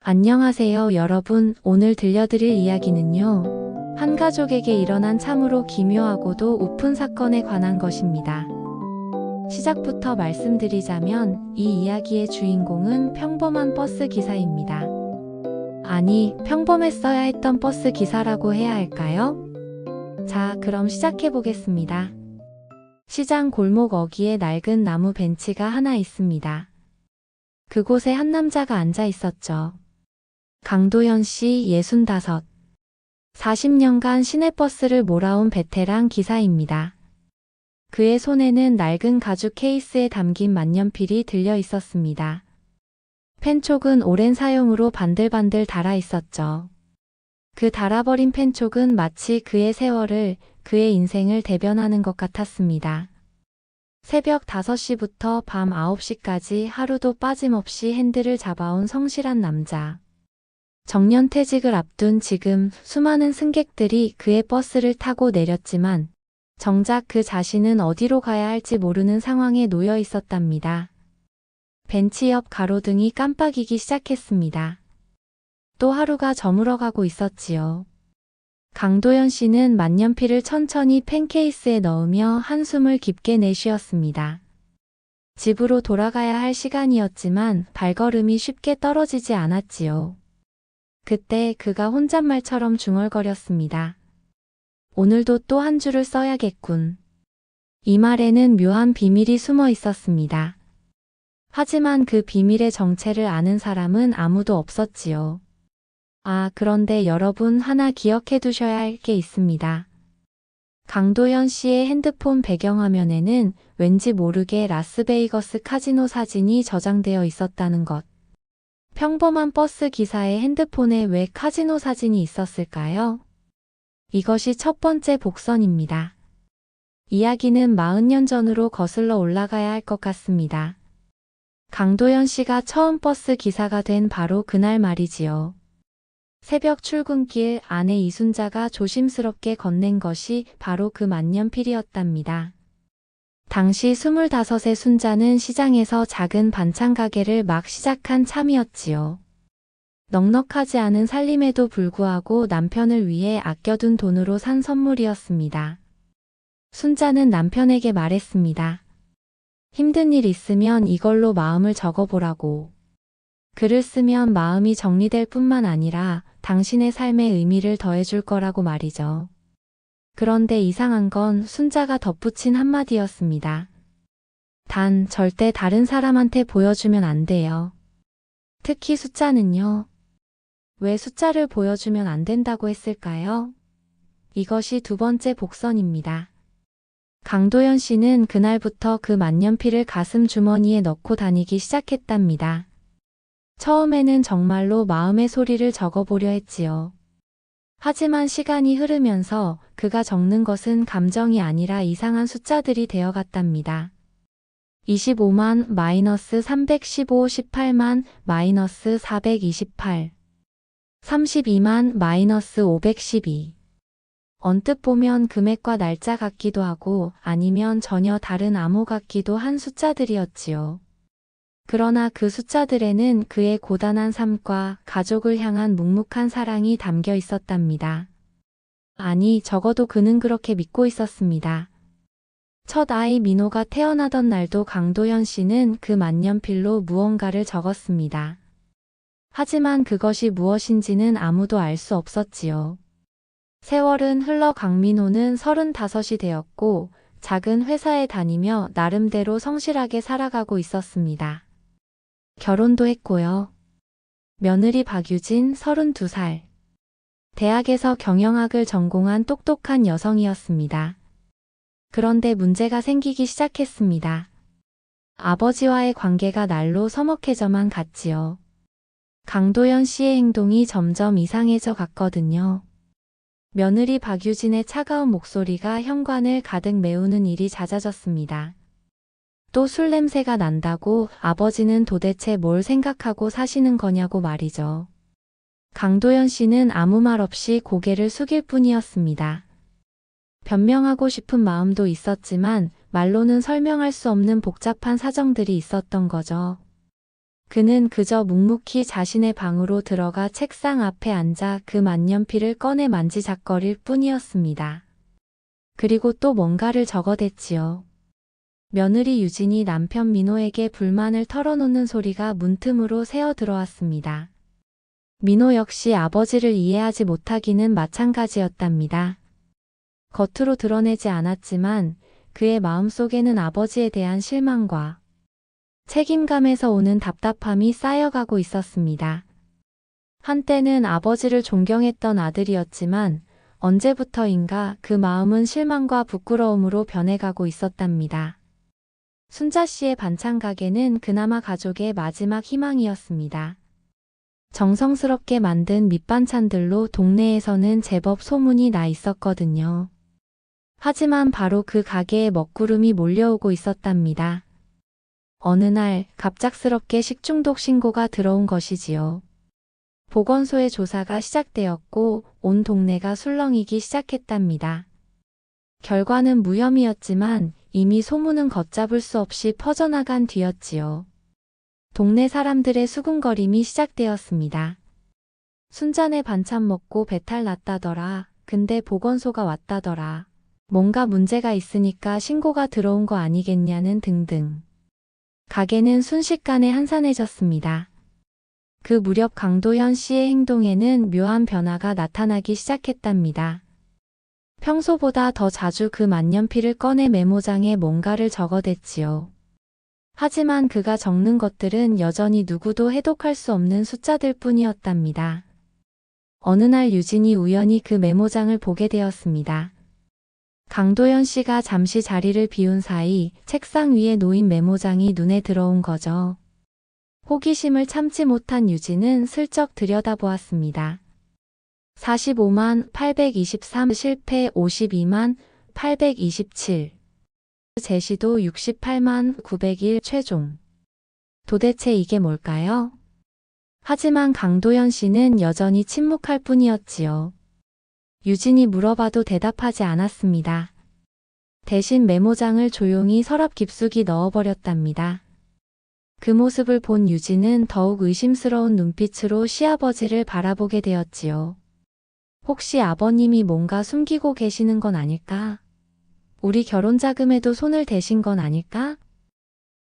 안녕하세요, 여러분. 오늘 들려드릴 이야기는요, 한 가족에게 일어난 참으로 기묘하고도 우픈 사건에 관한 것입니다. 시작부터 말씀드리자면 이 이야기의 주인공은 평범한 버스 기사입니다. 아니, 평범했어야 했던 버스 기사라고 해야 할까요? 자, 그럼 시작해 보겠습니다. 시장 골목 어귀에 낡은 나무 벤치가 하나 있습니다. 그곳에 한 남자가 앉아 있었죠. 강도현 씨 65. 40년간 시내버스를 몰아온 베테랑 기사입니다. 그의 손에는 낡은 가죽 케이스에 담긴 만년필이 들려 있었습니다. 펜촉은 오랜 사용으로 반들반들 닳아 있었죠. 그 닳아버린 펜촉은 마치 그의 세월을, 그의 인생을 대변하는 것 같았습니다. 새벽 5시부터 밤 9시까지 하루도 빠짐없이 핸들을 잡아온 성실한 남자. 정년퇴직을 앞둔 지금 수많은 승객들이 그의 버스를 타고 내렸지만 정작 그 자신은 어디로 가야 할지 모르는 상황에 놓여 있었답니다. 벤치 옆 가로등이 깜빡이기 시작했습니다. 또 하루가 저물어가고 있었지요. 강도현 씨는 만년필을 천천히 펜케이스에 넣으며 한숨을 깊게 내쉬었습니다. 집으로 돌아가야 할 시간이었지만 발걸음이 쉽게 떨어지지 않았지요. 그때 그가 혼잣말처럼 중얼거렸습니다. 오늘도 또 한 줄을 써야겠군. 이 말에는 묘한 비밀이 숨어 있었습니다. 하지만 그 비밀의 정체를 아는 사람은 아무도 없었지요. 아, 그런데 여러분 하나 기억해 두셔야 할 게 있습니다. 강도현 씨의 핸드폰 배경화면에는 왠지 모르게 라스베이거스 카지노 사진이 저장되어 있었다는 것. 평범한 버스 기사의 핸드폰에 왜 카지노 사진이 있었을까요? 이것이 첫 번째 복선입니다. 이야기는 40년 전으로 거슬러 올라가야 할 것 같습니다. 강도현 씨가 처음 버스 기사가 된 바로 그날 말이지요. 새벽 출근길 아내 이순자가 조심스럽게 건넨 것이 바로 그 만년필이었답니다. 당시 25의 순자는 시장에서 작은 반찬 가게를 막 시작한 참이었지요. 넉넉하지 않은 살림에도 불구하고 남편을 위해 아껴둔 돈으로 산 선물이었습니다. 순자는 남편에게 말했습니다. 힘든 일 있으면 이걸로 마음을 적어보라고. 글을 쓰면 마음이 정리될 뿐만 아니라 당신의 삶에 의미를 더해줄 거라고 말이죠. 그런데 이상한 건 순자가 덧붙인 한마디였습니다. 단, 절대 다른 사람한테 보여주면 안 돼요. 특히 숫자는요. 왜 숫자를 보여주면 안 된다고 했을까요? 이것이 두 번째 복선입니다. 강도현 씨는 그날부터 그 만년필을 가슴 주머니에 넣고 다니기 시작했답니다. 처음에는 정말로 마음의 소리를 적어보려 했지요. 하지만 시간이 흐르면서 그가 적는 것은 감정이 아니라 이상한 숫자들이 되어갔답니다. 25만, 마이너스 315, 18만, 마이너스 428, 32만, 마이너스 512. 언뜻 보면 금액과 날짜 같기도 하고 아니면 전혀 다른 암호 같기도 한 숫자들이었지요. 그러나 그 숫자들에는 그의 고단한 삶과 가족을 향한 묵묵한 사랑이 담겨 있었답니다. 아니, 적어도 그는 그렇게 믿고 있었습니다. 첫 아이 민호가 태어나던 날도 강도현 씨는 그 만년필로 무언가를 적었습니다. 하지만 그것이 무엇인지는 아무도 알 수 없었지요. 세월은 흘러 강민호는 35이 되었고 작은 회사에 다니며 나름대로 성실하게 살아가고 있었습니다. 결혼도 했고요. 며느리 박유진 32살. 대학에서 경영학을 전공한 똑똑한 여성이었습니다. 그런데 문제가 생기기 시작했습니다. 아버지와의 관계가 날로 서먹해져만 갔지요. 강도현 씨의 행동이 점점 이상해져 갔거든요. 며느리 박유진의 차가운 목소리가 현관을 가득 메우는 일이 잦아졌습니다. 또 술 냄새가 난다고 아버지는 도대체 뭘 생각하고 사시는 거냐고 말이죠. 강도현 씨는 아무 말 없이 고개를 숙일 뿐이었습니다. 변명하고 싶은 마음도 있었지만 말로는 설명할 수 없는 복잡한 사정들이 있었던 거죠. 그는 그저 묵묵히 자신의 방으로 들어가 책상 앞에 앉아 그 만년필을 꺼내 만지작거릴 뿐이었습니다. 그리고 또 뭔가를 적어댔지요. 며느리 유진이 남편 민호에게 불만을 털어놓는 소리가 문틈으로 새어 들어왔습니다. 민호 역시 아버지를 이해하지 못하기는 마찬가지였답니다. 겉으로 드러내지 않았지만 그의 마음속에는 아버지에 대한 실망과 책임감에서 오는 답답함이 쌓여가고 있었습니다. 한때는 아버지를 존경했던 아들이었지만 언제부터인가 그 마음은 실망과 부끄러움으로 변해가고 있었답니다. 순자 씨의 반찬 가게는 그나마 가족의 마지막 희망이었습니다. 정성스럽게 만든 밑반찬들로 동네에서는 제법 소문이 나 있었거든요. 하지만 바로 그 가게에 먹구름이 몰려오고 있었답니다. 어느 날 갑작스럽게 식중독 신고가 들어온 것이지요. 보건소의 조사가 시작되었고 온 동네가 술렁이기 시작했답니다. 결과는 무혐의였지만 이미 소문은 걷잡을 수 없이 퍼져나간 뒤였지요. 동네 사람들의 수군거림이 시작되었습니다. 순자네 반찬 먹고 배탈 났다더라. 근데 보건소가 왔다더라. 뭔가 문제가 있으니까 신고가 들어온 거 아니겠냐는 등등. 가게는 순식간에 한산해졌습니다. 그 무렵 강도현 씨의 행동에는 묘한 변화가 나타나기 시작했답니다. 평소보다 더 자주 그 만년필을 꺼내 메모장에 뭔가를 적어댔지요. 하지만 그가 적는 것들은 여전히 누구도 해독할 수 없는 숫자들 뿐이었답니다. 어느 날 유진이 우연히 그 메모장을 보게 되었습니다. 강도현 씨가 잠시 자리를 비운 사이 책상 위에 놓인 메모장이 눈에 들어온 거죠. 호기심을 참지 못한 유진은 슬쩍 들여다보았습니다. 45만 823 실패 52만 827 제시도 68만 901 최종. 도대체 이게 뭘까요? 하지만 강도현 씨는 여전히 침묵할 뿐이었지요. 유진이 물어봐도 대답하지 않았습니다. 대신 메모장을 조용히 서랍 깊숙이 넣어버렸답니다. 그 모습을 본 유진은 더욱 의심스러운 눈빛으로 시아버지를 바라보게 되었지요. 혹시 아버님이 뭔가 숨기고 계시는 건 아닐까? 우리 결혼 자금에도 손을 대신 건 아닐까?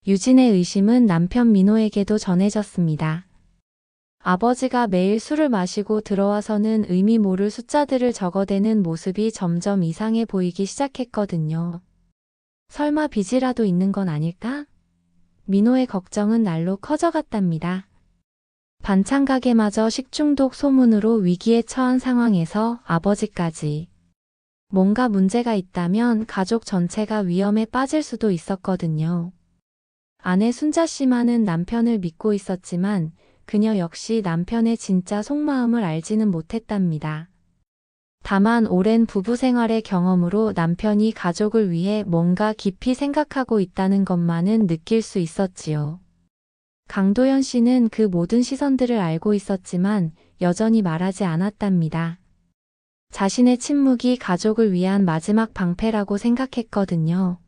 유진의 의심은 남편 민호에게도 전해졌습니다. 아버지가 매일 술을 마시고 들어와서는 의미 모를 숫자들을 적어대는 모습이 점점 이상해 보이기 시작했거든요. 설마 빚이라도 있는 건 아닐까? 민호의 걱정은 날로 커져갔답니다. 반찬 가게마저 식중독 소문으로 위기에 처한 상황에서 아버지까지. 뭔가 문제가 있다면 가족 전체가 위험에 빠질 수도 있었거든요. 아내 순자 씨만은 남편을 믿고 있었지만 그녀 역시 남편의 진짜 속마음을 알지는 못했답니다. 다만 오랜 부부 생활의 경험으로 남편이 가족을 위해 뭔가 깊이 생각하고 있다는 것만은 느낄 수 있었지요. 강도현 씨는 그 모든 시선들을 알고 있었지만 여전히 말하지 않았답니다. 자신의 침묵이 가족을 위한 마지막 방패라고 생각했거든요.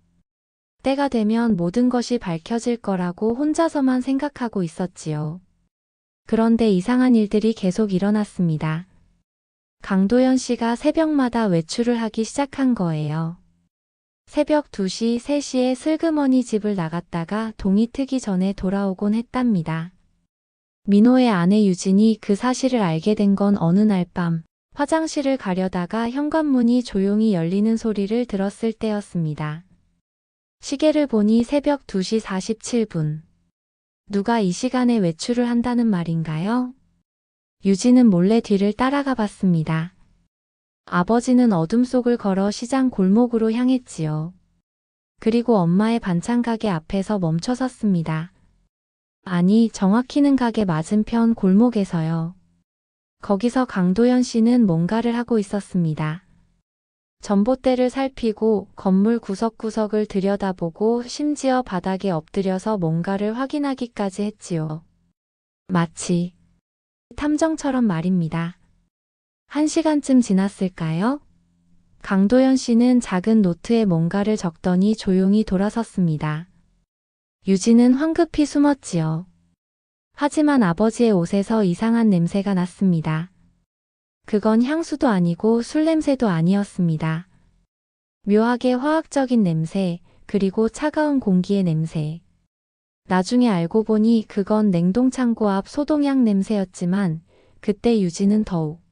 때가 되면 모든 것이 밝혀질 거라고 혼자서만 생각하고 있었지요. 그런데 이상한 일들이 계속 일어났습니다. 강도현 씨가 새벽마다 외출을 하기 시작한 거예요. 새벽 2시, 3시에 슬그머니 집을 나갔다가 동이 트기 전에 돌아오곤 했답니다. 민호의 아내 유진이 그 사실을 알게 된 건 어느 날 밤, 화장실을 가려다가 현관문이 조용히 열리는 소리를 들었을 때였습니다. 시계를 보니 새벽 2시 47분. 누가 이 시간에 외출을 한다는 말인가요? 유진은 몰래 뒤를 따라가 봤습니다. 아버지는 어둠 속을 걸어 시장 골목으로 향했지요. 그리고 엄마의 반찬 가게 앞에서 멈춰 섰습니다. 아니, 정확히는 가게 맞은편 골목에서요. 거기서 강도현 씨는 뭔가를 하고 있었습니다. 전봇대를 살피고 건물 구석구석을 들여다보고 심지어 바닥에 엎드려서 뭔가를 확인하기까지 했지요. 마치 탐정처럼 말입니다. 1시간쯤 지났을까요? 강도현 씨는 작은 노트에 뭔가를 적더니 조용히 돌아섰습니다. 유진은 황급히 숨었지요. 하지만 아버지의 옷에서 이상한 냄새가 났습니다. 그건 향수도 아니고 술 냄새도 아니었습니다. 묘하게 화학적인 냄새, 그리고 차가운 공기의 냄새. 나중에 알고 보니 그건 냉동창고 앞 소독약 냄새였지만 그때 유진은 더욱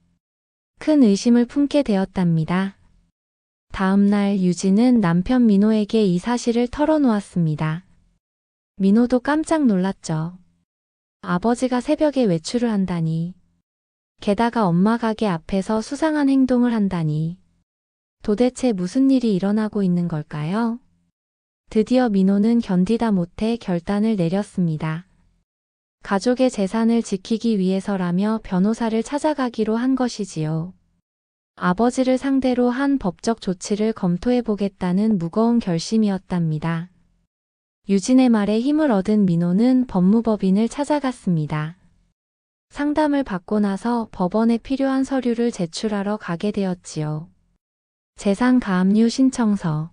큰 의심을 품게 되었답니다. 다음 날 유진은 남편 민호에게 이 사실을 털어놓았습니다. 민호도 깜짝 놀랐죠. 아버지가 새벽에 외출을 한다니. 게다가 엄마 가게 앞에서 수상한 행동을 한다니. 도대체 무슨 일이 일어나고 있는 걸까요? 드디어 민호는 견디다 못해 결단을 내렸습니다. 가족의 재산을 지키기 위해서라며 변호사를 찾아가기로 한 것이지요. 아버지를 상대로 한 법적 조치를 검토해 보겠다는 무거운 결심이었답니다. 유진의 말에 힘을 얻은 민호는 법무법인을 찾아갔습니다. 상담을 받고 나서 법원에 필요한 서류를 제출하러 가게 되었지요. 재산가압류 신청서.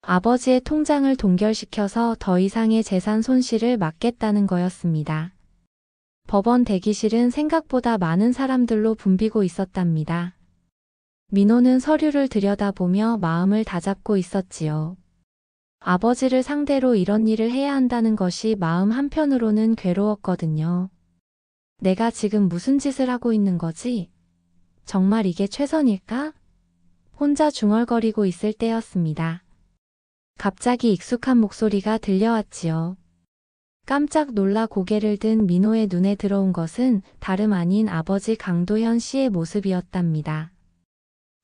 아버지의 통장을 동결시켜서 더 이상의 재산 손실을 막겠다는 거였습니다. 법원 대기실은 생각보다 많은 사람들로 붐비고 있었답니다. 민호는 서류를 들여다보며 마음을 다잡고 있었지요. 아버지를 상대로 이런 일을 해야 한다는 것이 마음 한편으로는 괴로웠거든요. 내가 지금 무슨 짓을 하고 있는 거지? 정말 이게 최선일까? 혼자 중얼거리고 있을 때였습니다. 갑자기 익숙한 목소리가 들려왔지요. 깜짝 놀라 고개를 든 민호의 눈에 들어온 것은 다름 아닌 아버지 강도현 씨의 모습이었답니다.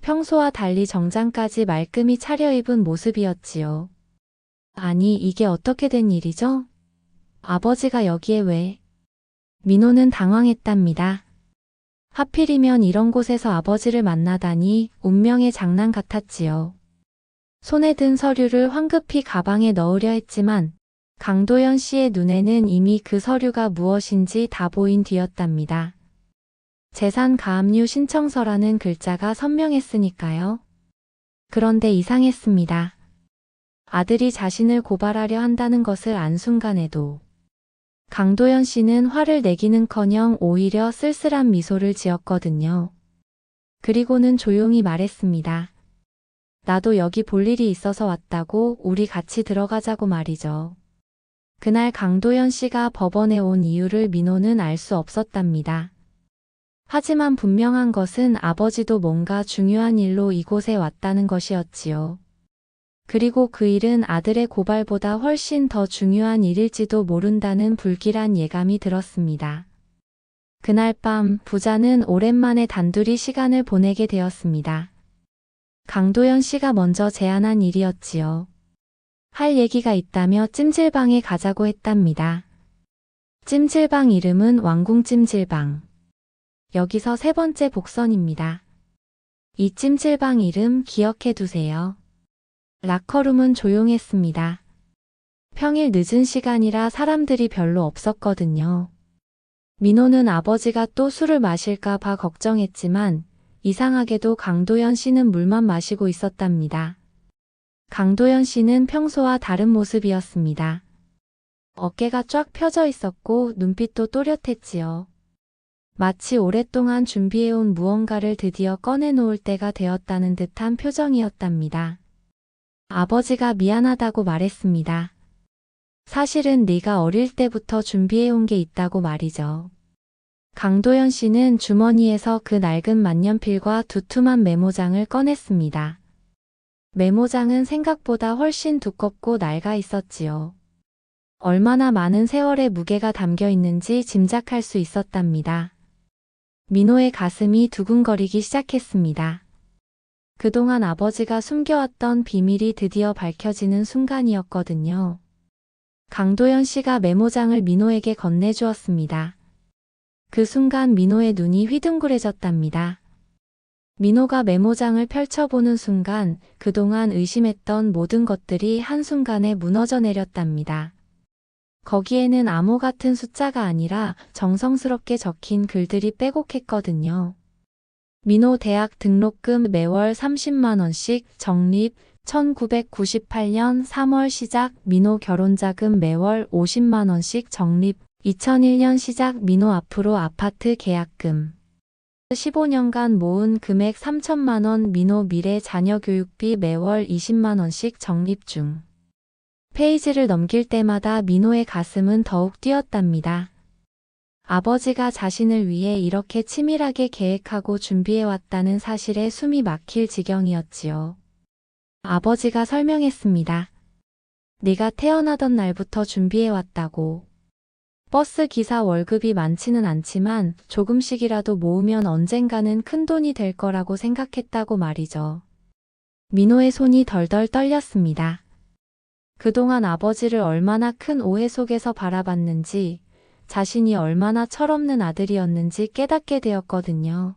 평소와 달리 정장까지 말끔히 차려입은 모습이었지요. 아니, 이게 어떻게 된 일이죠? 아버지가 여기에 왜? 민호는 당황했답니다. 하필이면 이런 곳에서 아버지를 만나다니 운명의 장난 같았지요. 손에 든 서류를 황급히 가방에 넣으려 했지만 강도현 씨의 눈에는 이미 그 서류가 무엇인지 다 보인 뒤였답니다. 재산가압류 신청서라는 글자가 선명했으니까요. 그런데 이상했습니다. 아들이 자신을 고발하려 한다는 것을 안 순간에도 강도현 씨는 화를 내기는커녕 오히려 쓸쓸한 미소를 지었거든요. 그리고는 조용히 말했습니다. 나도 여기 볼 일이 있어서 왔다고. 우리 같이 들어가자고 말이죠. 그날 강도현 씨가 법원에 온 이유를 민호는 알 수 없었답니다. 하지만 분명한 것은 아버지도 뭔가 중요한 일로 이곳에 왔다는 것이었지요. 그리고 그 일은 아들의 고발보다 훨씬 더 중요한 일일지도 모른다는 불길한 예감이 들었습니다. 그날 밤 부자는 오랜만에 단둘이 시간을 보내게 되었습니다. 강도현 씨가 먼저 제안한 일이었지요. 할 얘기가 있다며 찜질방에 가자고 했답니다. 찜질방 이름은 왕궁찜질방. 여기서 세 번째 복선입니다. 이 찜질방 이름 기억해 두세요. 라커룸은 조용했습니다. 평일 늦은 시간이라 사람들이 별로 없었거든요. 민호는 아버지가 또 술을 마실까 봐 걱정했지만 이상하게도 강도현 씨는 물만 마시고 있었답니다. 강도현 씨는 평소와 다른 모습이었습니다. 어깨가 쫙 펴져 있었고 눈빛도 또렷했지요. 마치 오랫동안 준비해온 무언가를 드디어 꺼내놓을 때가 되었다는 듯한 표정이었답니다. 아버지가 미안하다고 말했습니다. 사실은 네가 어릴 때부터 준비해온 게 있다고 말이죠. 강도현 씨는 주머니에서 그 낡은 만년필과 두툼한 메모장을 꺼냈습니다. 메모장은 생각보다 훨씬 두껍고 낡아 있었지요. 얼마나 많은 세월의 무게가 담겨 있는지 짐작할 수 있었답니다. 민호의 가슴이 두근거리기 시작했습니다. 그동안 아버지가 숨겨왔던 비밀이 드디어 밝혀지는 순간이었거든요. 강도현 씨가 메모장을 민호에게 건네주었습니다. 그 순간 민호의 눈이 휘둥그레졌답니다. 민호가 메모장을 펼쳐보는 순간 그동안 의심했던 모든 것들이 한순간에 무너져 내렸답니다. 거기에는 암호 같은 숫자가 아니라 정성스럽게 적힌 글들이 빼곡했거든요. 민호 대학 등록금 매월 30만 원씩 적립, 1998년 3월 시작. 민호 결혼자금 매월 50만 원씩 적립, 2001년 시작 민호 앞으로 아파트 계약금. 15년간 모은 금액 3천만 원 민호 미래 자녀 교육비 매월 20만 원씩 적립 중. 페이지를 넘길 때마다 민호의 가슴은 더욱 뛰었답니다. 아버지가 자신을 위해 이렇게 치밀하게 계획하고 준비해왔다는 사실에 숨이 막힐 지경이었지요. 아버지가 설명했습니다. 네가 태어나던 날부터 준비해왔다고. 버스 기사 월급이 많지는 않지만 조금씩이라도 모으면 언젠가는 큰돈이 될 거라고 생각했다고 말이죠. 민호의 손이 덜덜 떨렸습니다. 그동안 아버지를 얼마나 큰 오해 속에서 바라봤는지, 자신이 얼마나 철없는 아들이었는지 깨닫게 되었거든요.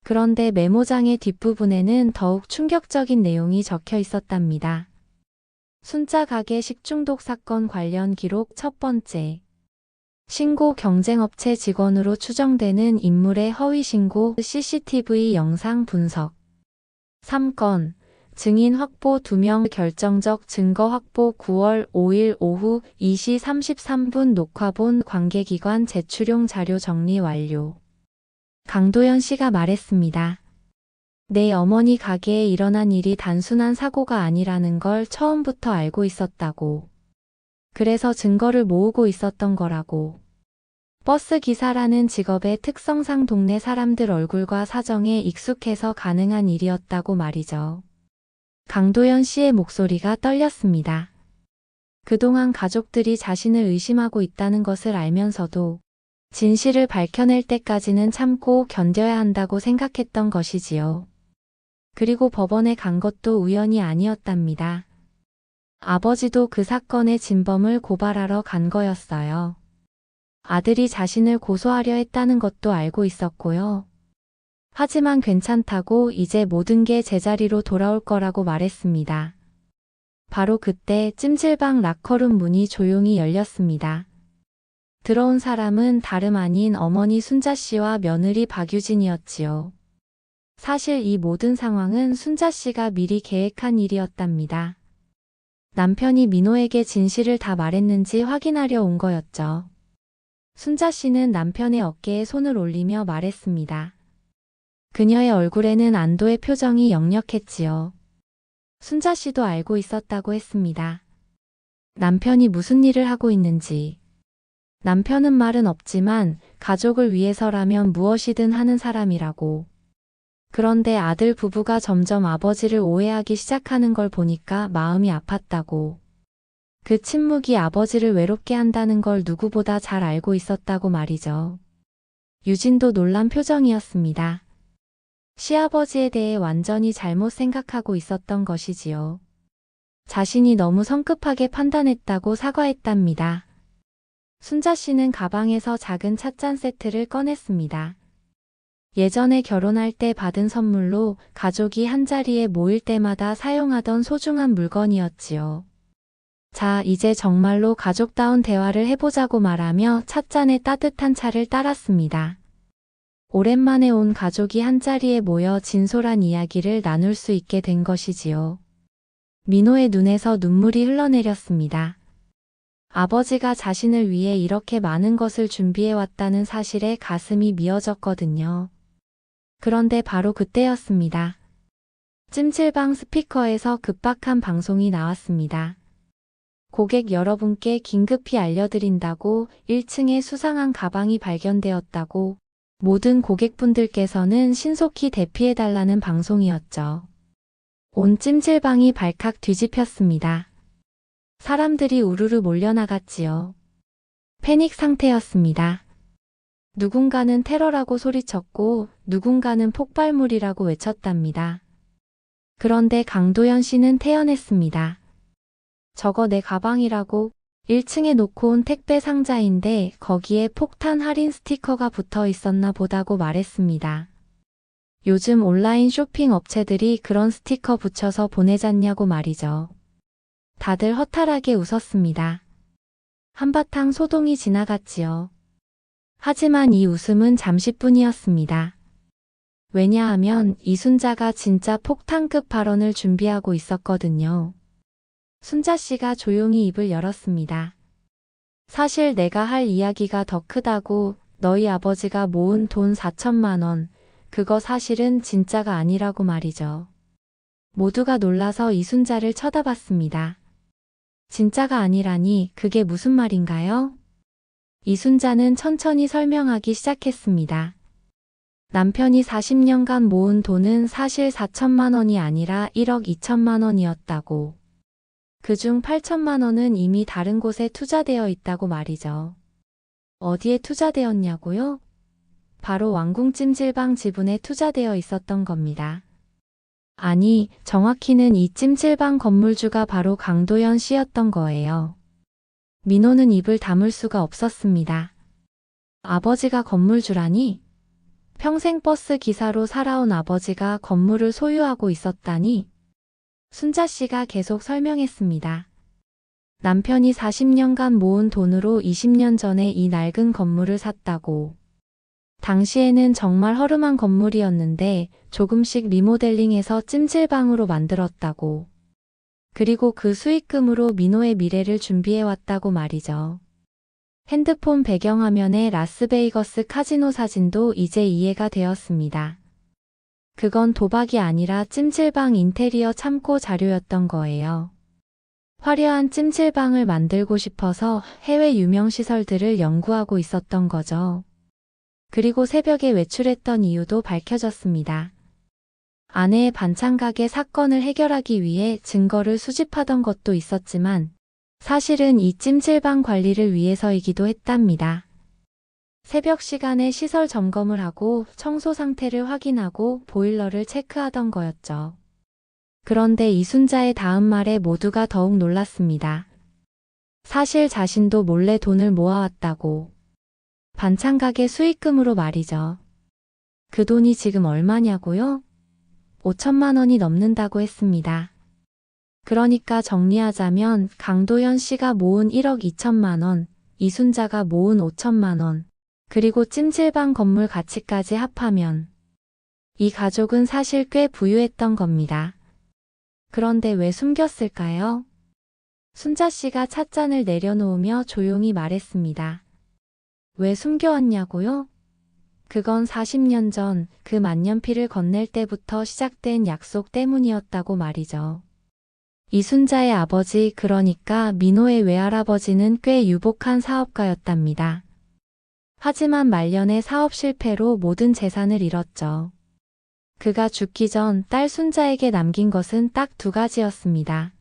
그런데 메모장의 뒷부분에는 더욱 충격적인 내용이 적혀 있었답니다. 순자 가게 식중독 사건 관련 기록 첫 번째. 신고 경쟁업체 직원으로 추정되는 인물의 허위 신고 CCTV 영상 분석. 3건. 증인 확보 2명 결정적 증거 확보 9월 5일 오후 2시 33분 녹화본 관계기관 제출용 자료 정리 완료. 강도연 씨가 말했습니다. 내 어머니 가게에 일어난 일이 단순한 사고가 아니라는 걸 처음부터 알고 있었다고. 그래서 증거를 모으고 있었던 거라고. 버스 기사라는 직업의 특성상 동네 사람들 얼굴과 사정에 익숙해서 가능한 일이었다고 말이죠. 강도연 씨의 목소리가 떨렸습니다. 그동안 가족들이 자신을 의심하고 있다는 것을 알면서도 진실을 밝혀낼 때까지는 참고 견뎌야 한다고 생각했던 것이지요. 그리고 법원에 간 것도 우연이 아니었답니다. 아버지도 그 사건의 진범을 고발하러 간 거였어요. 아들이 자신을 고소하려 했다는 것도 알고 있었고요. 하지만 괜찮다고 이제 모든 게 제자리로 돌아올 거라고 말했습니다. 바로 그때 찜질방 라커룸 문이 조용히 열렸습니다. 들어온 사람은 다름 아닌 어머니 순자 씨와 며느리 박유진이었지요. 사실 이 모든 상황은 순자 씨가 미리 계획한 일이었답니다. 남편이 민호에게 진실을 다 말했는지 확인하려 온 거였죠. 순자 씨는 남편의 어깨에 손을 올리며 말했습니다. 그녀의 얼굴에는 안도의 표정이 역력했지요. 순자 씨도 알고 있었다고 했습니다. 남편이 무슨 일을 하고 있는지. 남편은 말은 없지만 가족을 위해서라면 무엇이든 하는 사람이라고. 그런데 아들 부부가 점점 아버지를 오해하기 시작하는 걸 보니까 마음이 아팠다고. 그 침묵이 아버지를 외롭게 한다는 걸 누구보다 잘 알고 있었다고 말이죠. 유진도 놀란 표정이었습니다. 시아버지에 대해 완전히 잘못 생각하고 있었던 것이지요. 자신이 너무 성급하게 판단했다고 사과했답니다. 순자 씨는 가방에서 작은 찻잔 세트를 꺼냈습니다. 예전에 결혼할 때 받은 선물로 가족이 한자리에 모일 때마다 사용하던 소중한 물건이었지요. 자, 이제 정말로 가족다운 대화를 해보자고 말하며 찻잔에 따뜻한 차를 따랐습니다. 오랜만에 온 가족이 한자리에 모여 진솔한 이야기를 나눌 수 있게 된 것이지요. 민호의 눈에서 눈물이 흘러내렸습니다. 아버지가 자신을 위해 이렇게 많은 것을 준비해왔다는 사실에 가슴이 미어졌거든요. 그런데 바로 그때였습니다. 찜질방 스피커에서 급박한 방송이 나왔습니다. 고객 여러분께 긴급히 알려드린다고 1층에 수상한 가방이 발견되었다고 모든 고객분들께서는 신속히 대피해달라는 방송이었죠. 온 찜질방이 발칵 뒤집혔습니다. 사람들이 우르르 몰려나갔지요. 패닉 상태였습니다. 누군가는 테러라고 소리쳤고 누군가는 폭발물이라고 외쳤답니다. 그런데 강도연 씨는 태연했습니다. 저거 내 가방이라고. 1층에 놓고 온 택배 상자인데 거기에 폭탄 할인 스티커가 붙어 있었나 보다고 말했습니다. 요즘 온라인 쇼핑 업체들이 그런 스티커 붙여서 보내잖냐고 말이죠. 다들 허탈하게 웃었습니다. 한바탕 소동이 지나갔지요. 하지만 이 웃음은 잠시뿐이었습니다. 왜냐하면 이순자가 진짜 폭탄급 발언을 준비하고 있었거든요. 순자 씨가 조용히 입을 열었습니다. 사실 내가 할 이야기가 더 크다고. 너희 아버지가 모은 돈 4천만 원. 그거 사실은 진짜가 아니라고 말이죠. 모두가 놀라서 이순자를 쳐다봤습니다. 진짜가 아니라니 그게 무슨 말인가요? 이순자는 천천히 설명하기 시작했습니다. 남편이 40년간 모은 돈은 사실 4천만 원이 아니라 1억 2천만 원이었다고. 그중 8천만 원은 이미 다른 곳에 투자되어 있다고 말이죠. 어디에 투자되었냐고요? 바로 왕궁찜질방 지분에 투자되어 있었던 겁니다. 아니, 정확히는 이 찜질방 건물주가 바로 강도연 씨였던 거예요. 민호는 입을 다물 수가 없었습니다. 아버지가 건물주라니? 평생 버스 기사로 살아온 아버지가 건물을 소유하고 있었다니? 순자 씨가 계속 설명했습니다. 남편이 40년간 모은 돈으로 20년 전에 이 낡은 건물을 샀다고. 당시에는 정말 허름한 건물이었는데 조금씩 리모델링해서 찜질방으로 만들었다고. 그리고 그 수익금으로 민호의 미래를 준비해왔다고 말이죠. 핸드폰 배경화면에 라스베이거스 카지노 사진도 이제 이해가 되었습니다. 그건 도박이 아니라 찜질방 인테리어 참고 자료였던 거예요. 화려한 찜질방을 만들고 싶어서 해외 유명 시설들을 연구하고 있었던 거죠. 그리고 새벽에 외출했던 이유도 밝혀졌습니다. 아내의 반찬 가게 사건을 해결하기 위해 증거를 수집하던 것도 있었지만 사실은 이 찜질방 관리를 위해서이기도 했답니다. 새벽 시간에 시설 점검을 하고 청소 상태를 확인하고 보일러를 체크하던 거였죠. 그런데 이순자의 다음 말에 모두가 더욱 놀랐습니다. 사실 자신도 몰래 돈을 모아왔다고. 반찬 가게 수익금으로 말이죠. 그 돈이 지금 얼마냐고요? 5천만 원이 넘는다고 했습니다. 그러니까 정리하자면 강도연 씨가 모은 1억 2천만 원, 이순자가 모은 5천만 원, 그리고 찜질방 건물 가치까지 합하면 이 가족은 사실 꽤 부유했던 겁니다. 그런데 왜 숨겼을까요? 순자 씨가 찻잔을 내려놓으며 조용히 말했습니다. 왜 숨겨왔냐고요? 그건 40년 전 그 만년필을 건넬 때부터 시작된 약속 때문이었다고 말이죠. 이순자의 아버지, 그러니까 민호의 외할아버지는 꽤 유복한 사업가였답니다. 하지만 말년에 사업 실패로 모든 재산을 잃었죠. 그가 죽기 전 딸 순자에게 남긴 것은 딱 두 가지였습니다.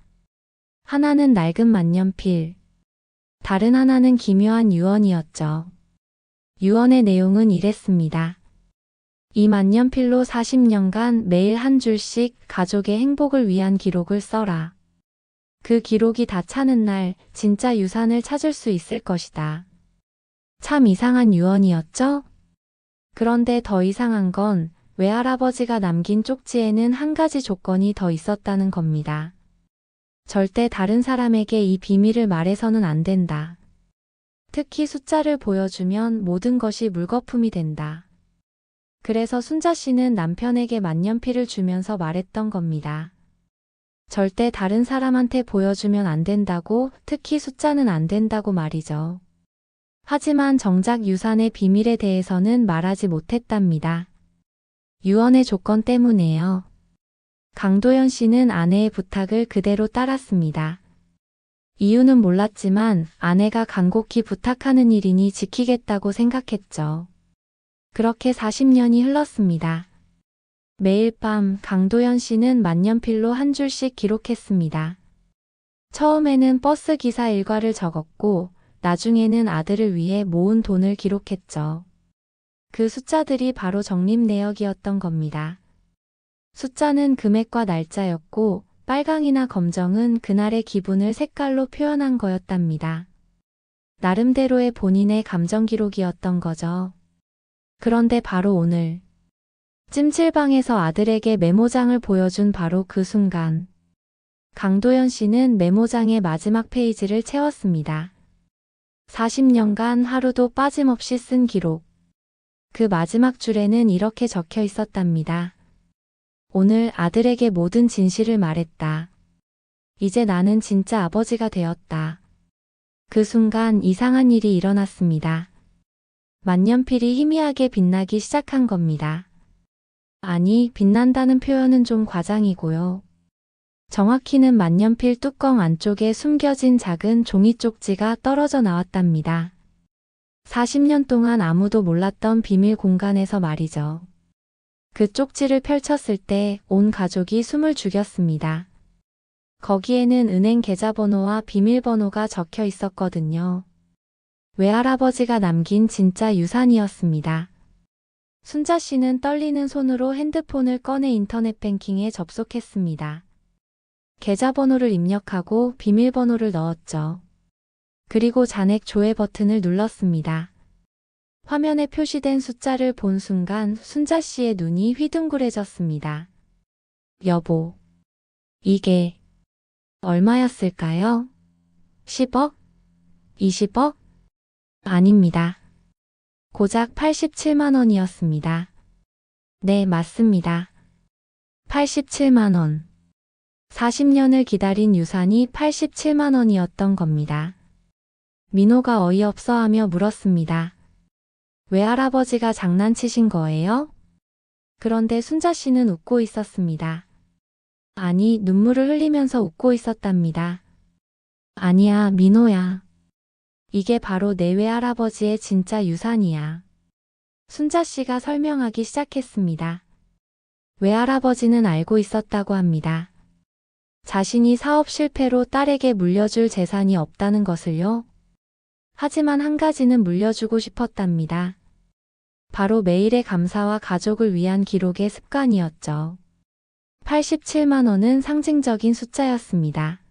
하나는 낡은 만년필, 다른 하나는 기묘한 유언이었죠. 유언의 내용은 이랬습니다. 이 만년필로 40년간 매일 한 줄씩 가족의 행복을 위한 기록을 써라. 그 기록이 다 차는 날 진짜 유산을 찾을 수 있을 것이다. 참 이상한 유언이었죠? 그런데 더 이상한 건 외할아버지가 남긴 쪽지에는 한 가지 조건이 더 있었다는 겁니다. 절대 다른 사람에게 이 비밀을 말해서는 안 된다. 특히 숫자를 보여주면 모든 것이 물거품이 된다. 그래서 순자 씨는 남편에게 만년필을 주면서 말했던 겁니다. 절대 다른 사람한테 보여주면 안 된다고, 특히 숫자는 안 된다고 말이죠. 하지만 정작 유산의 비밀에 대해서는 말하지 못했답니다. 유언의 조건 때문에요. 강도연 씨는 아내의 부탁을 그대로 따랐습니다. 이유는 몰랐지만 아내가 간곡히 부탁하는 일이니 지키겠다고 생각했죠. 그렇게 40년이 흘렀습니다. 매일 밤 강도연 씨는 만년필로 한 줄씩 기록했습니다. 처음에는 버스 기사 일과를 적었고 나중에는 아들을 위해 모은 돈을 기록했죠. 그 숫자들이 바로 적립 내역이었던 겁니다. 숫자는 금액과 날짜였고 빨강이나 검정은 그날의 기분을 색깔로 표현한 거였답니다. 나름대로의 본인의 감정 기록이었던 거죠. 그런데 바로 오늘 찜질방에서 아들에게 메모장을 보여준 바로 그 순간 강도연 씨는 메모장의 마지막 페이지를 채웠습니다. 40년간 하루도 빠짐없이 쓴 기록. 그 마지막 줄에는 이렇게 적혀 있었답니다. 오늘 아들에게 모든 진실을 말했다. 이제 나는 진짜 아버지가 되었다. 그 순간 이상한 일이 일어났습니다. 만년필이 희미하게 빛나기 시작한 겁니다. 아니, 빛난다는 표현은 좀 과장이고요. 정확히는 만년필 뚜껑 안쪽에 숨겨진 작은 종이 쪽지가 떨어져 나왔답니다. 40년 동안 아무도 몰랐던 비밀 공간에서 말이죠. 그 쪽지를 펼쳤을 때 온 가족이 숨을 죽였습니다. 거기에는 은행 계좌번호와 비밀번호가 적혀 있었거든요. 외할아버지가 남긴 진짜 유산이었습니다. 순자 씨는 떨리는 손으로 핸드폰을 꺼내 인터넷 뱅킹에 접속했습니다. 계좌번호를 입력하고 비밀번호를 넣었죠. 그리고 잔액 조회 버튼을 눌렀습니다. 화면에 표시된 숫자를 본 순간 순자 씨의 눈이 휘둥그레졌습니다. 여보, 이게 얼마였을까요? 10억? 20억? 아닙니다. 고작 87만 원이었습니다. 네, 맞습니다. 87만 원. 40년을 기다린 유산이 87만 원이었던 겁니다. 민호가 어이없어 하며 물었습니다. 외할아버지가 장난치신 거예요? 그런데 순자 씨는 웃고 있었습니다. 아니, 눈물을 흘리면서 웃고 있었답니다. 아니야, 민호야. 이게 바로 내 외할아버지의 진짜 유산이야. 순자 씨가 설명하기 시작했습니다. 외할아버지는 알고 있었다고 합니다. 자신이 사업 실패로 딸에게 물려줄 재산이 없다는 것을요. 하지만 한 가지는 물려주고 싶었답니다. 바로 매일의 감사와 가족을 위한 기록의 습관이었죠. 87만 원은 상징적인 숫자였습니다.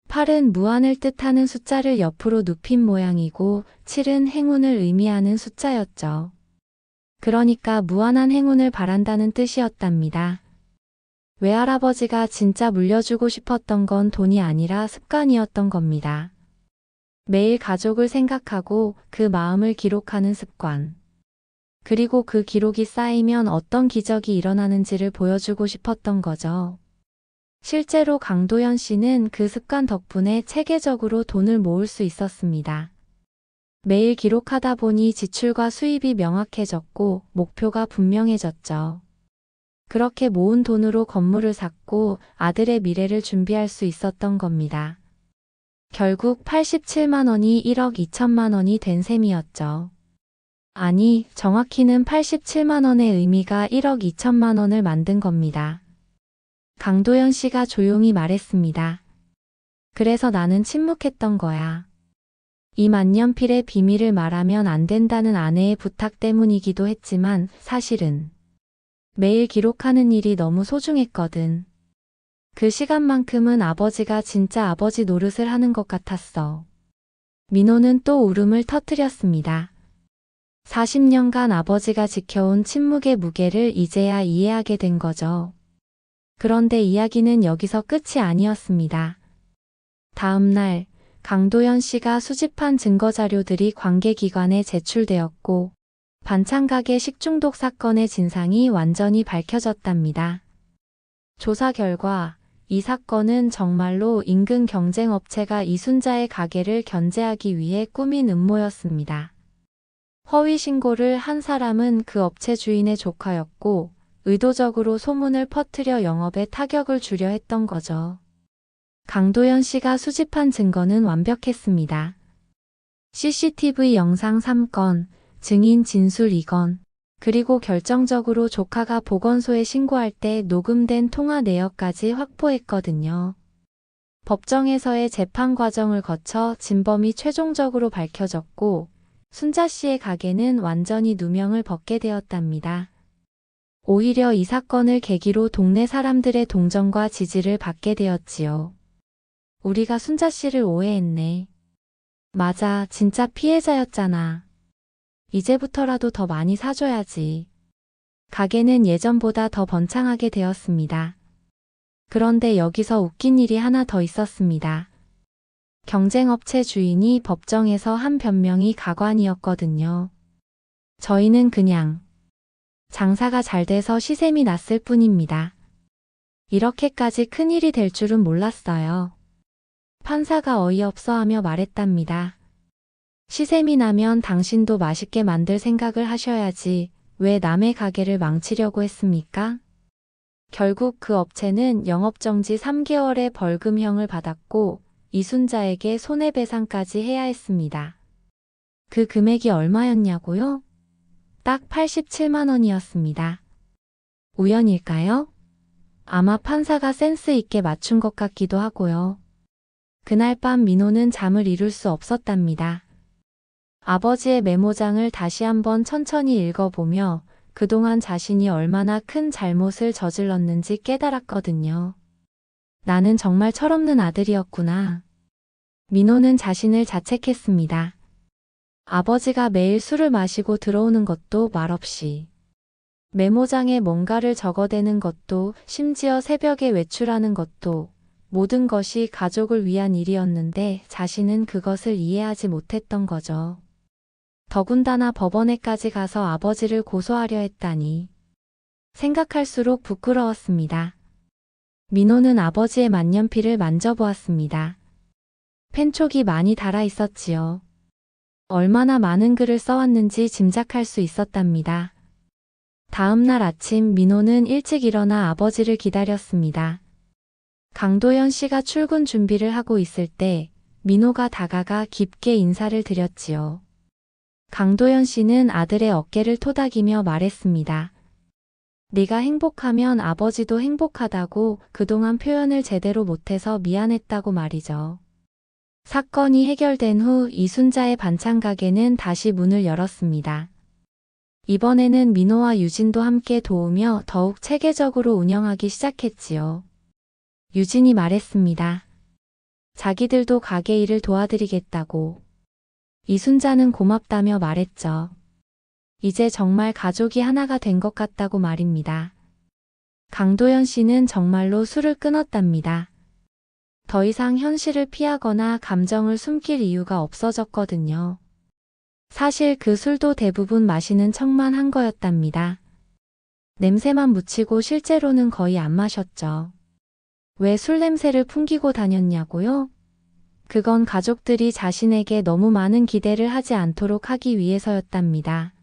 8은 무한을 뜻하는 숫자를 옆으로 눕힌 모양이고 7은 행운을 의미하는 숫자였죠. 그러니까 무한한 행운을 바란다는 뜻이었답니다. 외할아버지가 진짜 물려주고 싶었던 건 돈이 아니라 습관이었던 겁니다. 매일 가족을 생각하고 그 마음을 기록하는 습관. 그리고 그 기록이 쌓이면 어떤 기적이 일어나는지를 보여주고 싶었던 거죠. 실제로 강도현 씨는 그 습관 덕분에 체계적으로 돈을 모을 수 있었습니다. 매일 기록하다 보니 지출과 수입이 명확해졌고 목표가 분명해졌죠. 그렇게 모은 돈으로 건물을 샀고 아들의 미래를 준비할 수 있었던 겁니다. 결국 87만 원이 1억 2천만 원이 된 셈이었죠. 아니, 정확히는 87만 원의 의미가 1억 2천만 원을 만든 겁니다. 강도현 씨가 조용히 말했습니다. 그래서 나는 침묵했던 거야. 이 만년필의 비밀을 말하면 안 된다는 아내의 부탁 때문이기도 했지만 사실은 매일 기록하는 일이 너무 소중했거든. 그 시간만큼은 아버지가 진짜 아버지 노릇을 하는 것 같았어. 민호는 또 울음을 터뜨렸습니다. 40년간 아버지가 지켜온 침묵의 무게를 이제야 이해하게 된 거죠. 그런데 이야기는 여기서 끝이 아니었습니다. 다음 날 강도현 씨가 수집한 증거자료들이 관계기관에 제출되었고 반찬가게 식중독 사건의 진상이 완전히 밝혀졌답니다. 조사 결과 이 사건은 정말로 인근 경쟁업체가 이순자의 가게를 견제하기 위해 꾸민 음모였습니다. 허위 신고를 한 사람은 그 업체 주인의 조카였고 의도적으로 소문을 퍼뜨려 영업에 타격을 주려 했던 거죠. 강도현 씨가 수집한 증거는 완벽했습니다. CCTV 영상 3건, 증인 진술 2건, 그리고 결정적으로 조카가 보건소에 신고할 때 녹음된 통화 내역까지 확보했거든요. 법정에서의 재판 과정을 거쳐 진범이 최종적으로 밝혀졌고 순자 씨의 가게는 완전히 누명을 벗게 되었답니다. 오히려 이 사건을 계기로 동네 사람들의 동정과 지지를 받게 되었지요. 우리가 순자 씨를 오해했네. 맞아, 진짜 피해자였잖아. 이제부터라도 더 많이 사줘야지. 가게는 예전보다 더 번창하게 되었습니다. 그런데 여기서 웃긴 일이 하나 더 있었습니다. 경쟁업체 주인이 법정에서 한 변명이 가관이었거든요. 저희는 그냥 장사가 잘 돼서 시샘이 났을 뿐입니다. 이렇게까지 큰일이 될 줄은 몰랐어요. 판사가 어이없어하며 말했답니다. 시샘이 나면 당신도 맛있게 만들 생각을 하셔야지 왜 남의 가게를 망치려고 했습니까? 결국 그 업체는 영업정지 3개월의 벌금형을 받았고 이순자에게 손해배상까지 해야 했습니다. 그 금액이 얼마였냐고요? 딱 87만 원이었습니다. 우연일까요? 아마 판사가 센스 있게 맞춘 것 같기도 하고요. 그날 밤 민호는 잠을 이룰 수 없었답니다. 아버지의 메모장을 다시 한번 천천히 읽어보며 그동안 자신이 얼마나 큰 잘못을 저질렀는지 깨달았거든요. 나는 정말 철없는 아들이었구나. 민호는 자신을 자책했습니다. 아버지가 매일 술을 마시고 들어오는 것도 말없이, 메모장에 뭔가를 적어대는 것도, 심지어 새벽에 외출하는 것도 모든 것이 가족을 위한 일이었는데 자신은 그것을 이해하지 못했던 거죠. 더군다나 법원에까지 가서 아버지를 고소하려 했다니. 생각할수록 부끄러웠습니다. 민호는 아버지의 만년필을 만져보았습니다. 펜촉이 많이 달아 있었지요. 얼마나 많은 글을 써왔는지 짐작할 수 있었답니다. 다음 날 아침 민호는 일찍 일어나 아버지를 기다렸습니다. 강도현 씨가 출근 준비를 하고 있을 때 민호가 다가가 깊게 인사를 드렸지요. 강도현 씨는 아들의 어깨를 토닥이며 말했습니다. 네가 행복하면 아버지도 행복하다고 그동안 표현을 제대로 못해서 미안했다고 말이죠. 사건이 해결된 후 이순자의 반찬 가게는 다시 문을 열었습니다. 이번에는 민호와 유진도 함께 도우며 더욱 체계적으로 운영하기 시작했지요. 유진이 말했습니다. 자기들도 가게 일을 도와드리겠다고. 이순자는 고맙다며 말했죠. 이제 정말 가족이 하나가 된 것 같다고 말입니다. 강도현 씨는 정말로 술을 끊었답니다. 더 이상 현실을 피하거나 감정을 숨길 이유가 없어졌거든요. 사실 그 술도 대부분 마시는 척만 한 거였답니다. 냄새만 묻히고 실제로는 거의 안 마셨죠. 왜 술 냄새를 풍기고 다녔냐고요? 그건 가족들이 자신에게 너무 많은 기대를 하지 않도록 하기 위해서였답니다.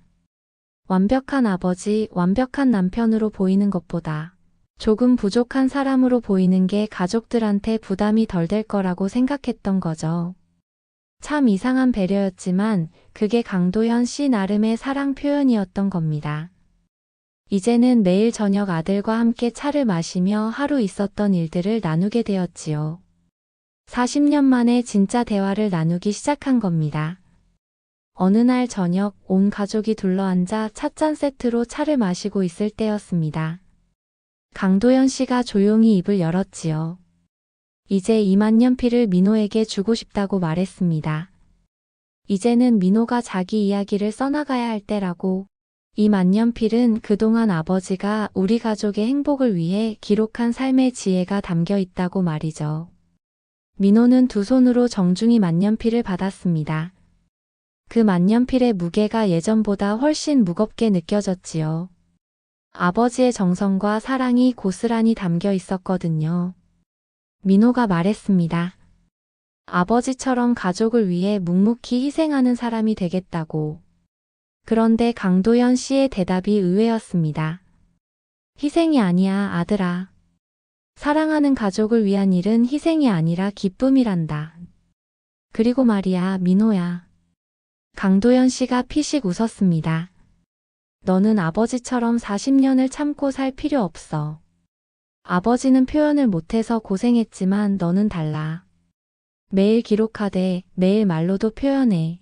완벽한 아버지, 완벽한 남편으로 보이는 것보다 조금 부족한 사람으로 보이는 게 가족들한테 부담이 덜 될 거라고 생각했던 거죠. 참 이상한 배려였지만 그게 강도현 씨 나름의 사랑 표현이었던 겁니다. 이제는 매일 저녁 아들과 함께 차를 마시며 하루 있었던 일들을 나누게 되었지요. 40년 만에 진짜 대화를 나누기 시작한 겁니다. 어느 날 저녁 온 가족이 둘러앉아 찻잔 세트로 차를 마시고 있을 때였습니다. 강도현 씨가 조용히 입을 열었지요. 이제 이 만년필을 민호에게 주고 싶다고 말했습니다. 이제는 민호가 자기 이야기를 써나가야 할 때라고. 이 만년필은 그동안 아버지가 우리 가족의 행복을 위해 기록한 삶의 지혜가 담겨 있다고 말이죠. 민호는 두 손으로 정중히 만년필을 받았습니다. 그 만년필의 무게가 예전보다 훨씬 무겁게 느껴졌지요. 아버지의 정성과 사랑이 고스란히 담겨 있었거든요. 민호가 말했습니다. 아버지처럼 가족을 위해 묵묵히 희생하는 사람이 되겠다고. 그런데 강도현 씨의 대답이 의외였습니다. 희생이 아니야, 아들아. 사랑하는 가족을 위한 일은 희생이 아니라 기쁨이란다. 그리고 말이야, 민호야. 강도현 씨가 피식 웃었습니다. 너는 아버지처럼 40년을 참고 살 필요 없어. 아버지는 표현을 못해서 고생했지만 너는 달라. 매일 기록하되 매일 말로도 표현해.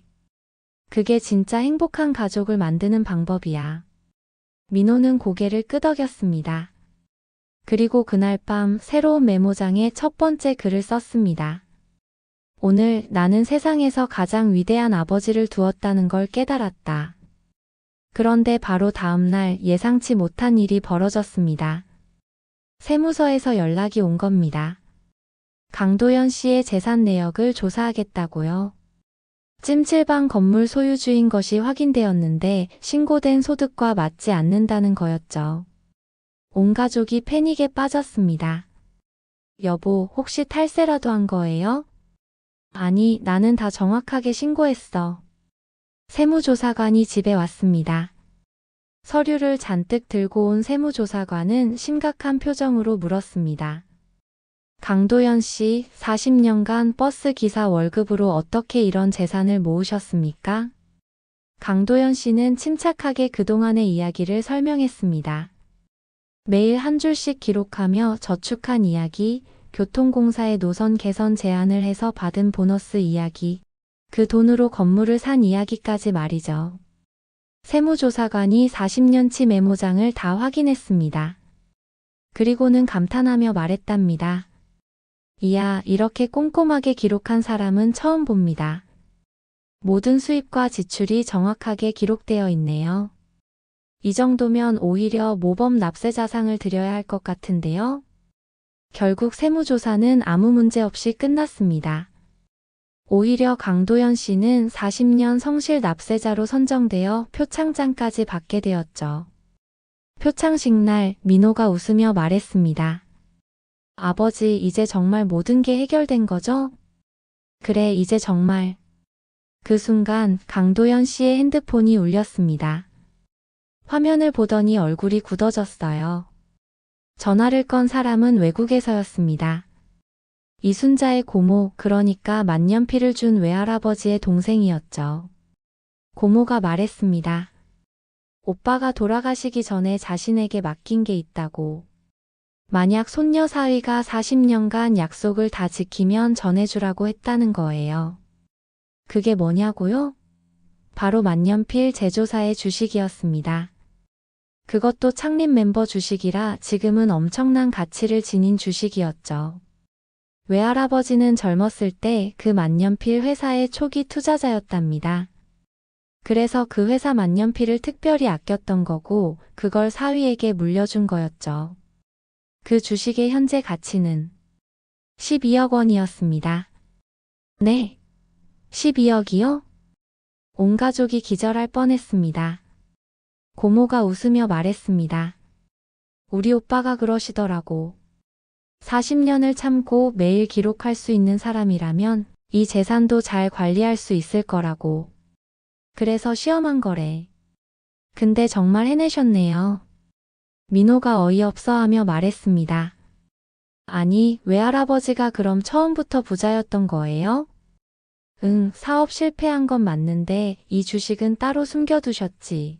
그게 진짜 행복한 가족을 만드는 방법이야. 민호는 고개를 끄덕였습니다. 그리고 그날 밤 새로운 메모장에 첫 번째 글을 썼습니다. 오늘 나는 세상에서 가장 위대한 아버지를 두었다는 걸 깨달았다. 그런데 바로 다음 날 예상치 못한 일이 벌어졌습니다. 세무서에서 연락이 온 겁니다. 강도현 씨의 재산 내역을 조사하겠다고요. 찜질방 건물 소유주인 것이 확인되었는데 신고된 소득과 맞지 않는다는 거였죠. 온 가족이 패닉에 빠졌습니다. 여보, 혹시 탈세라도 한 거예요? 아니, 나는 다 정확하게 신고했어. 세무조사관이 집에 왔습니다. 서류를 잔뜩 들고 온 세무조사관은 심각한 표정으로 물었습니다. 강도연 씨, 40년간 버스 기사 월급으로 어떻게 이런 재산을 모으셨습니까? 강도연 씨는 침착하게 그동안의 이야기를 설명했습니다. 매일 한 줄씩 기록하며 저축한 이야기, 교통공사의 노선 개선 제안을 해서 받은 보너스 이야기, 그 돈으로 건물을 산 이야기까지 말이죠. 세무조사관이 40년치 메모장을 다 확인했습니다. 그리고는 감탄하며 말했답니다. 이야, 이렇게 꼼꼼하게 기록한 사람은 처음 봅니다. 모든 수입과 지출이 정확하게 기록되어 있네요. 이 정도면 오히려 모범 납세자상을 드려야 할 것 같은데요. 결국 세무조사는 아무 문제 없이 끝났습니다. 오히려 강도연 씨는 40년 성실 납세자로 선정되어 표창장까지 받게 되었죠. 표창식 날 민호가 웃으며 말했습니다. 아버지, 이제 정말 모든 게 해결된 거죠? 그래, 이제 정말. 그 순간 강도연 씨의 핸드폰이 울렸습니다. 화면을 보더니 얼굴이 굳어졌어요. 전화를 건 사람은 외국에서였습니다. 이순자의 고모, 그러니까 만년필을 준 외할아버지의 동생이었죠. 고모가 말했습니다. 오빠가 돌아가시기 전에 자신에게 맡긴 게 있다고. 만약 손녀 사위가 40년간 약속을 다 지키면 전해주라고 했다는 거예요. 그게 뭐냐고요? 바로 만년필 제조사의 주식이었습니다. 그것도 창립 멤버 주식이라 지금은 엄청난 가치를 지닌 주식이었죠. 외할아버지는 젊었을 때 그 만년필 회사의 초기 투자자였답니다. 그래서 그 회사 만년필을 특별히 아꼈던 거고 그걸 사위에게 물려준 거였죠. 그 주식의 현재 가치는 12억 원이었습니다. 네, 12억이요? 온 가족이 기절할 뻔했습니다. 고모가 웃으며 말했습니다. 우리 오빠가 그러시더라고. 40년을 참고 매일 기록할 수 있는 사람이라면 이 재산도 잘 관리할 수 있을 거라고. 그래서 시험한 거래. 근데 정말 해내셨네요. 민호가 어이없어 하며 말했습니다. 아니, 외할아버지가 그럼 처음부터 부자였던 거예요? 응, 사업 실패한 건 맞는데 이 주식은 따로 숨겨두셨지.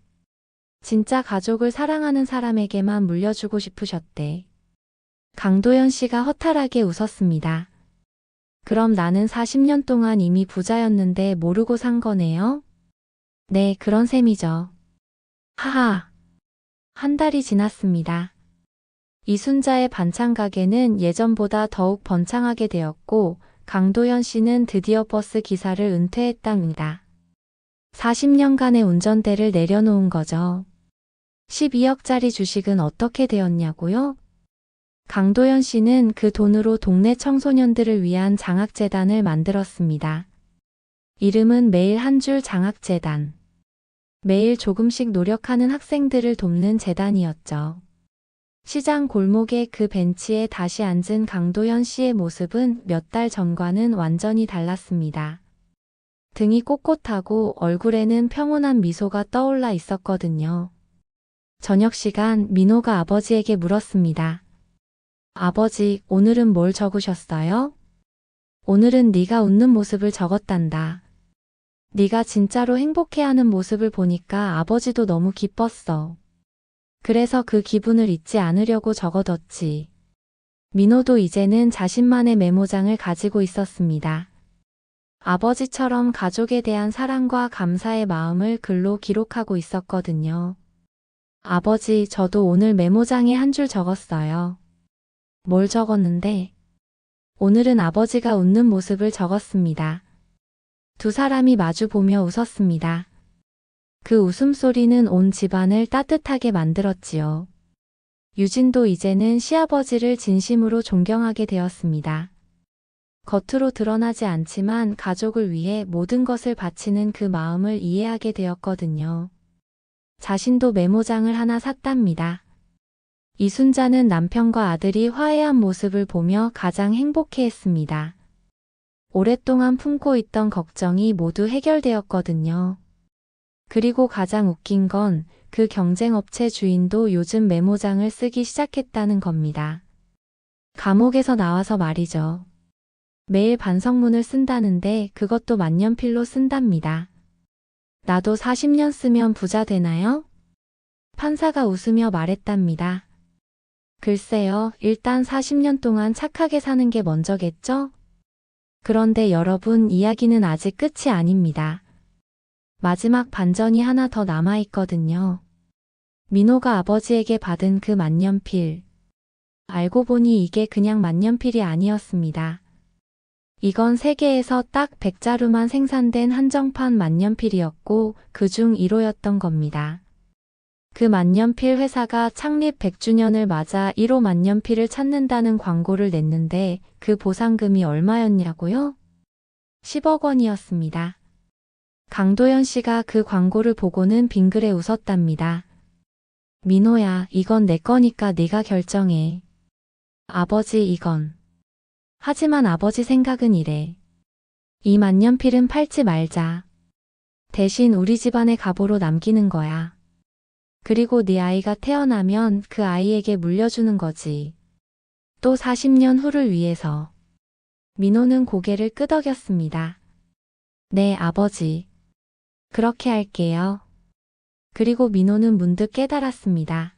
진짜 가족을 사랑하는 사람에게만 물려주고 싶으셨대. 강도연 씨가 허탈하게 웃었습니다. 그럼 나는 40년 동안 이미 부자였는데 모르고 산 거네요? 네, 그런 셈이죠. 하하. 한 달이 지났습니다. 이순자의 반찬 가게는 예전보다 더욱 번창하게 되었고 강도연 씨는 드디어 버스 기사를 은퇴했답니다. 40년간의 운전대를 내려놓은 거죠. 12억짜리 주식은 어떻게 되었냐고요? 강도연 씨는 그 돈으로 동네 청소년들을 위한 장학재단을 만들었습니다. 이름은 매일 한 줄 장학재단. 매일 조금씩 노력하는 학생들을 돕는 재단이었죠. 시장 골목의 그 벤치에 다시 앉은 강도연 씨의 모습은 몇 달 전과는 완전히 달랐습니다. 등이 꼿꼿하고 얼굴에는 평온한 미소가 떠올라 있었거든요. 저녁 시간 민호가 아버지에게 물었습니다. 아버지, 오늘은 뭘 적으셨어요? 오늘은 네가 웃는 모습을 적었단다. 네가 진짜로 행복해하는 모습을 보니까 아버지도 너무 기뻤어. 그래서 그 기분을 잊지 않으려고 적어뒀지. 민호도 이제는 자신만의 메모장을 가지고 있었습니다. 아버지처럼 가족에 대한 사랑과 감사의 마음을 글로 기록하고 있었거든요. 아버지, 저도 오늘 메모장에 한 줄 적었어요. 뭘 적었는데? 오늘은 아버지가 웃는 모습을 적었습니다. 두 사람이 마주 보며 웃었습니다. 그 웃음소리는 온 집안을 따뜻하게 만들었지요. 유진도 이제는 시아버지를 진심으로 존경하게 되었습니다. 겉으로 드러나지 않지만 가족을 위해 모든 것을 바치는 그 마음을 이해하게 되었거든요. 자신도 메모장을 하나 샀답니다. 이순자는 남편과 아들이 화해한 모습을 보며 가장 행복해했습니다. 오랫동안 품고 있던 걱정이 모두 해결되었거든요. 그리고 가장 웃긴 건 그 경쟁업체 주인도 요즘 메모장을 쓰기 시작했다는 겁니다. 감옥에서 나와서 말이죠. 매일 반성문을 쓴다는데 그것도 만년필로 쓴답니다. 나도 40년 쓰면 부자 되나요? 판사가 웃으며 말했답니다. 글쎄요, 일단 40년 동안 착하게 사는 게 먼저겠죠? 그런데 여러분, 이야기는 아직 끝이 아닙니다. 마지막 반전이 하나 더 남아있거든요. 민호가 아버지에게 받은 그 만년필. 알고 보니 이게 그냥 만년필이 아니었습니다. 이건 세계에서 딱 100자루만 생산된 한정판 만년필이었고 그중 1호였던 겁니다. 그 만년필 회사가 창립 100주년을 맞아 1호 만년필을 찾는다는 광고를 냈는데 그 보상금이 얼마였냐고요? 10억 원이었습니다. 강도연 씨가 그 광고를 보고는 빙그레 웃었답니다. 민호야, 이건 내 거니까 네가 결정해. 아버지, 이건. 하지만 아버지 생각은 이래. 이 만년필은 팔지 말자. 대신 우리 집안의 가보로 남기는 거야. 그리고 네 아이가 태어나면 그 아이에게 물려주는 거지. 또 40년 후를 위해서. 민호는 고개를 끄덕였습니다. 네, 아버지. 그렇게 할게요. 그리고 민호는 문득 깨달았습니다.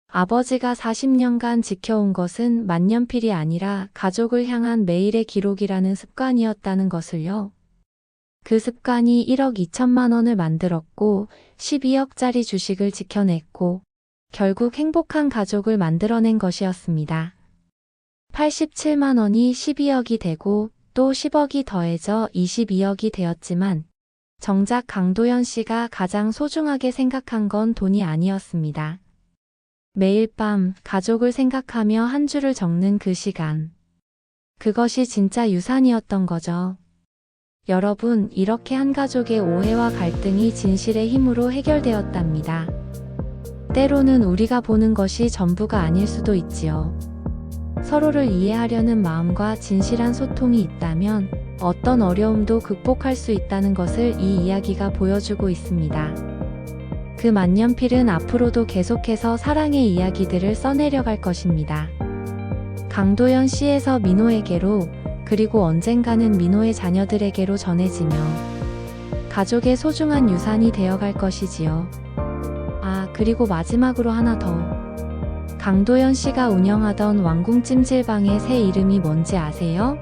아버지가 40년간 지켜온 것은 만년필이 아니라 가족을 향한 매일의 기록이라는 습관이었다는 것을요. 그 습관이 1억 2천만 원을 만들었고 12억짜리 주식을 지켜냈고 결국 행복한 가족을 만들어낸 것이었습니다. 87만 원이 12억이 되고 또 10억이 더해져 22억이 되었지만 정작 강도연 씨가 가장 소중하게 생각한 건 돈이 아니었습니다. 매일 밤 가족을 생각하며 한 줄을 적는 그 시간. 그것이 진짜 유산이었던 거죠. 여러분, 이렇게 한 가족의 오해와 갈등이 진실의 힘으로 해결되었답니다. 때로는 우리가 보는 것이 전부가 아닐 수도 있지요. 서로를 이해하려는 마음과 진실한 소통이 있다면 어떤 어려움도 극복할 수 있다는 것을 이 이야기가 보여주고 있습니다. 그 만년필은 앞으로도 계속해서 사랑의 이야기들을 써내려갈 것입니다. 강도연 씨에서 민호에게로, 그리고 언젠가는 민호의 자녀들에게로 전해지며 가족의 소중한 유산이 되어갈 것이지요. 아, 그리고 마지막으로 하나 더. 강도연 씨가 운영하던 왕궁 찜질방의 새 이름이 뭔지 아세요?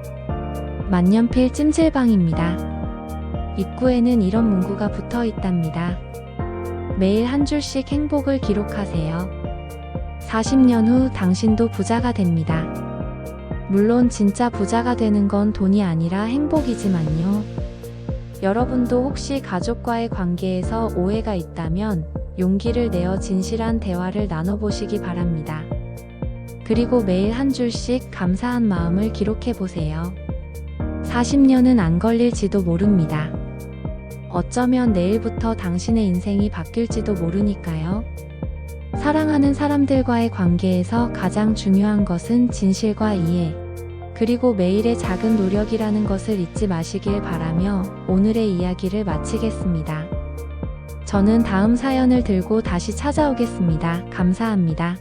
만년필 찜질방입니다. 입구에는 이런 문구가 붙어 있답니다. 매일 한 줄씩 행복을 기록하세요. 40년 후 당신도 부자가 됩니다. 물론 진짜 부자가 되는 건 돈이 아니라 행복이지만요. 여러분도 혹시 가족과의 관계에서 오해가 있다면 용기를 내어 진실한 대화를 나눠보시기 바랍니다. 그리고 매일 한 줄씩 감사한 마음을 기록해 보세요. 40년은 안 걸릴지도 모릅니다. 어쩌면 내일부터 당신의 인생이 바뀔지도 모르니까요. 사랑하는 사람들과의 관계에서 가장 중요한 것은 진실과 이해, 그리고 매일의 작은 노력이라는 것을 잊지 마시길 바라며 오늘의 이야기를 마치겠습니다. 저는 다음 사연을 들고 다시 찾아오겠습니다. 감사합니다.